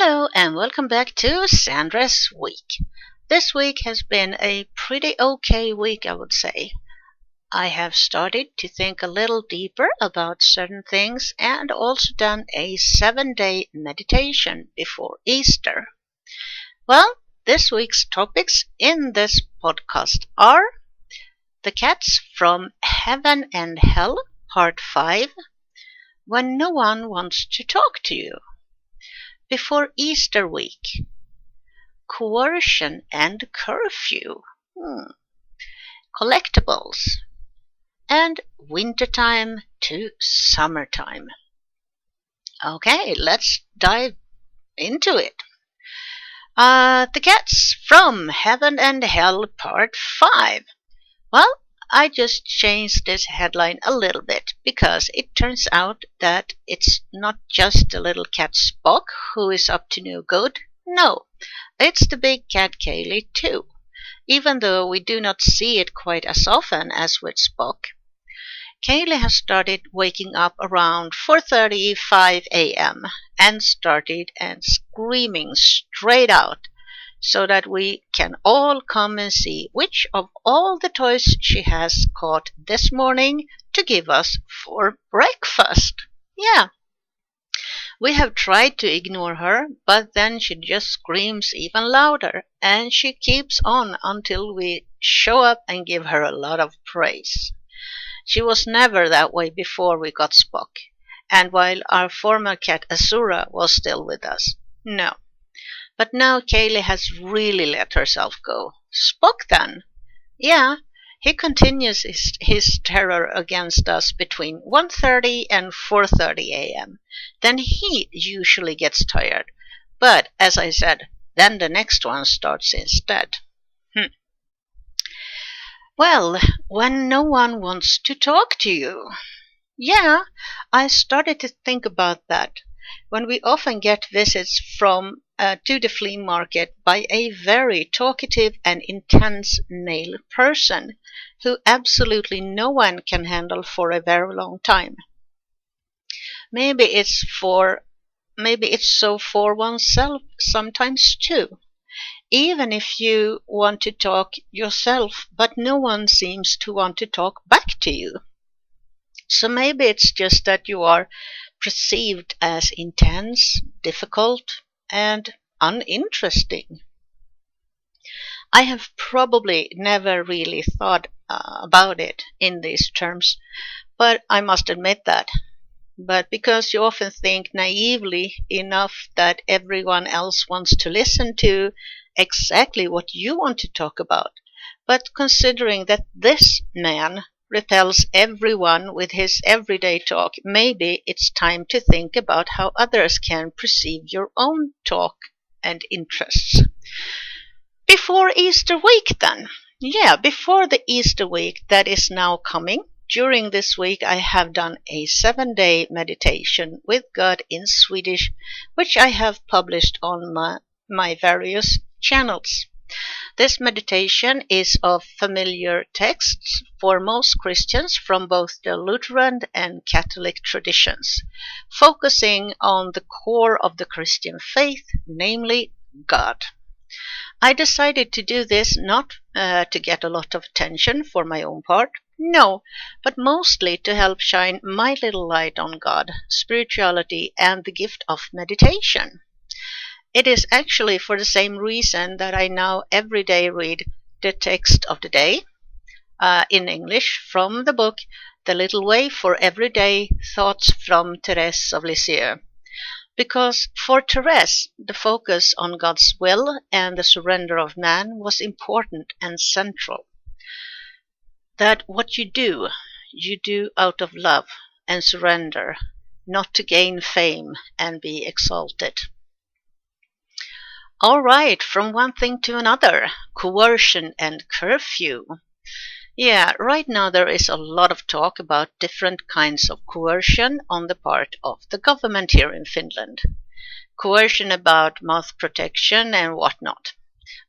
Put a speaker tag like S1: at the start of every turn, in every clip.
S1: Hello and welcome back to Sandras Week. This week has been a pretty okay week, I would say. I have started to think a little deeper about certain things and also done a 7-day meditation before Easter. Well, this week's topics in this podcast are The Cats from Heaven and Hell, Part 5, When No One Wants to Talk to You, Before Easter week, coercion and curfew, collectibles, and wintertime to summertime. Okay, let's dive into it. The Cats from Heaven and Hell, Part 5. Well, I just changed this headline a little bit because it turns out that it's not just the little cat Spock who is up to no good. No, it's the big cat Kaylee too, even though we do not see it quite as often as with Spock. Kaylee has started waking up around 4:35 a.m. and started screaming straight out, so that we can all come and see which of all the toys she has caught this morning to give us for breakfast. Yeah, we have tried to ignore her, but then she just screams even louder, and she keeps on until we show up and give her a lot of praise. She was never that way before we got Spock, and while our former cat Azura was still with us. No. But now Kaylee has really let herself go. Spock then? Yeah, he continues his terror against us between 1:30 and 4:30 a.m. Then he usually gets tired. But, as I said, then the next one starts instead. Well, when no one wants to talk to you. Yeah, I started to think about that. When we often get visits to the flea market by a very talkative and intense male person who absolutely no one can handle for a very long time. Maybe it's so for oneself sometimes too. Even if you want to talk yourself, but no one seems to want to talk back to you. So maybe it's just that you are perceived as intense, difficult, and uninteresting. I have probably never really thought about it in these terms, but I must admit that. But because you often think naively enough that everyone else wants to listen to exactly what you want to talk about, but considering that this man repels everyone with his everyday talk, maybe it's time to think about how others can perceive your own talk and interests. Before Easter week, then. Yeah, before the Easter week that is now coming. During this week, I have done a 7-day meditation with God in Swedish, which I have published on my various channels. This meditation is of familiar texts for most Christians from both the Lutheran and Catholic traditions, focusing on the core of the Christian faith, namely God. I decided to do this not to get a lot of attention for my own part, no, but mostly to help shine my little light on God, spirituality, and the gift of meditation. It is actually for the same reason that I now every day read the text of the day in English from the book The Little Way for Everyday Thoughts from Therese of Lisieux. Because for Therese, the focus on God's will and the surrender of man was important and central. That what you do out of love and surrender, not to gain fame and be exalted. All right, from one thing to another, coercion and curfew. Yeah, right now there is a lot of talk about different kinds of coercion on the part of the government here in Finland. Coercion about mouth protection and whatnot.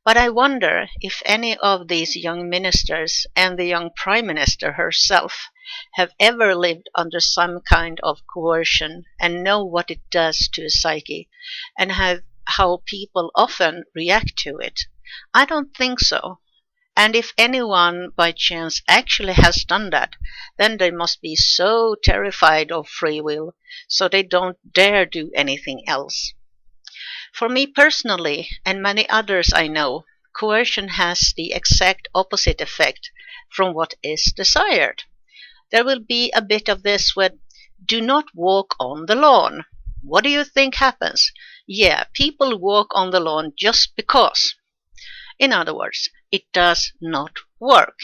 S1: But I wonder if any of these young ministers and the young Prime Minister herself have ever lived under some kind of coercion and know what it does to a psyche, and have how people often react to it? I don't think so. And if anyone by chance actually has done that, then they must be so terrified of free will, so they don't dare do anything else. For me personally, and many others I know, coercion has the exact opposite effect from what is desired. There will be a bit of this with do not walk on the lawn. What do you think happens? Yeah, people walk on the lawn just because. In other words, it does not work.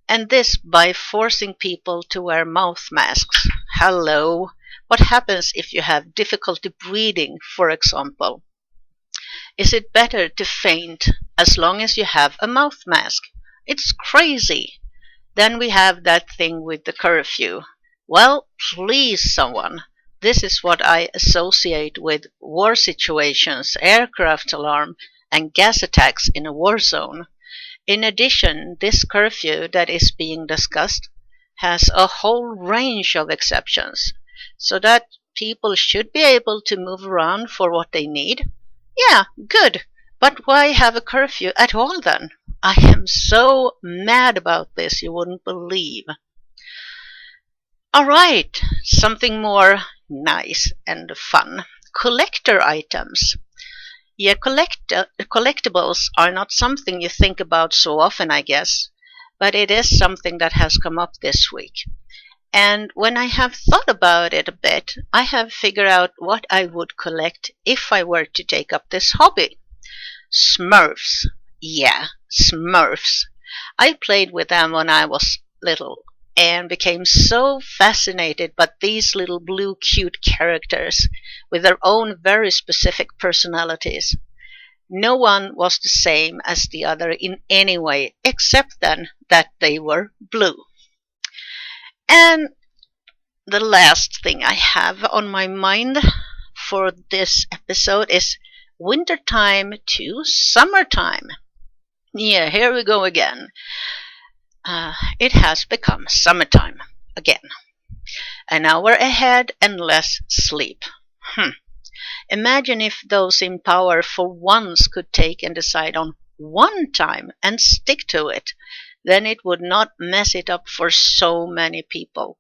S1: And this by forcing people to wear mouth masks. Hello. What happens if you have difficulty breathing, for example? Is it better to faint as long as you have a mouth mask? It's crazy. Then we have that thing with the curfew. Well, please, someone. This is what I associate with war situations, aircraft alarm, and gas attacks in a war zone. In addition, this curfew that is being discussed has a whole range of exceptions, so that people should be able to move around for what they need. Yeah, good. But why have a curfew at all then? I am so mad about this, you wouldn't believe. All right, something more nice and fun. Collector items. Yeah, collectibles are not something you think about so often, I guess, but it is something that has come up this week. And when I have thought about it a bit, I have figured out what I would collect if I were to take up this hobby. Smurfs. Yeah, Smurfs. I played with them when I was little and became so fascinated by these little blue cute characters with their own very specific personalities. No one was the same as the other in any way, except then that they were blue. And the last thing I have on my mind for this episode is wintertime to summertime. Yeah, here we go again. It has become summertime again. An hour ahead and less sleep. Imagine if those in power for once could take and decide on one time and stick to it. Then it would not mess it up for so many people.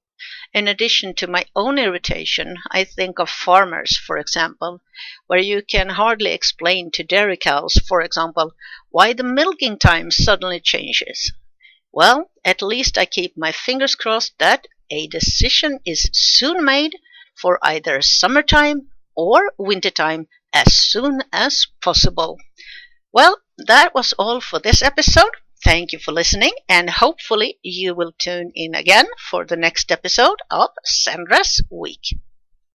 S1: In addition to my own irritation, I think of farmers, for example, where you can hardly explain to dairy cows, for example, why the milking time suddenly changes. Well, at least I keep my fingers crossed that a decision is soon made for either summertime or wintertime as soon as possible. Well, that was all for this episode. Thank you for listening, and hopefully you will tune in again for the next episode of Sandras Week.